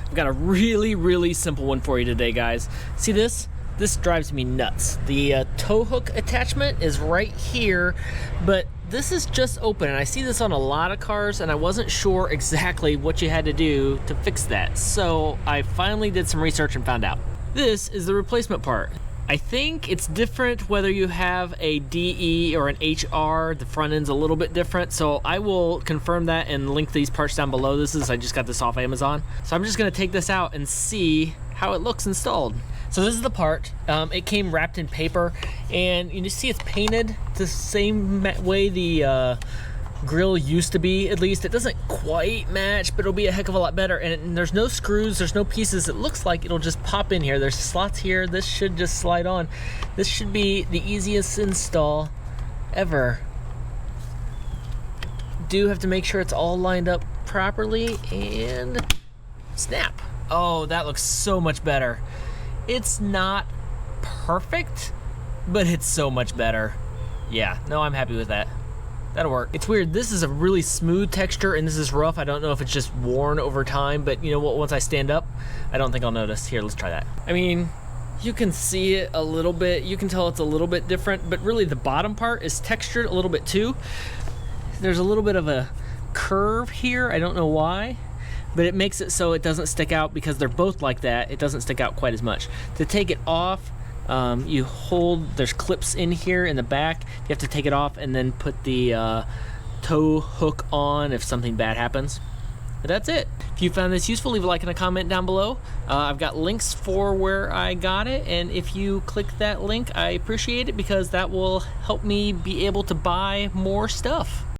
I've got a really simple one for you today, guys. See this? This drives me nuts. The tow hook attachment is right here, but this is just open, and I see this on a lot of cars, and I wasn't sure exactly what you had to do to fix that. So I finally did some research and found out. This is the replacement part. I think it's different whether you have a DE or an HR. The front end's a little bit different, so I will confirm that and link these parts down below. I just got this off Amazon. So I'm just gonna take this out and see how it looks installed. So this is the part. It came wrapped in paper, and you see it's painted the same way the grill used to be. At least it doesn't quite match, but it'll be a heck of a lot better. And there's no screws, there's no pieces. It looks like it'll just pop in here. There's slots here. This should just slide on. This should be the easiest install ever. Do have to make sure it's all lined up properly, and snap. Oh, that looks so much better. It's not perfect, but it's so much better. Yeah, no, I'm happy with that. That'll work. It's weird, this is a really smooth texture and this is rough. I don't know if it's just worn over time, but you know what, once I stand up, I don't think I'll notice. Here, let's try that. I mean, you can see it a little bit. You can tell it's a little bit different, but really the bottom part is textured a little bit too. There's a little bit of a curve here. I don't know why, but it makes it so it doesn't stick out because they're both like that. It doesn't stick out quite as much. To take it off, you hold, there's clips in here in the back. You have to take it off and then put the tow hook on if something bad happens. But that's it. If you found this useful, leave a like and a comment down below. I've got links for where I got it, and if you click that link, I appreciate it because that will help me be able to buy more stuff.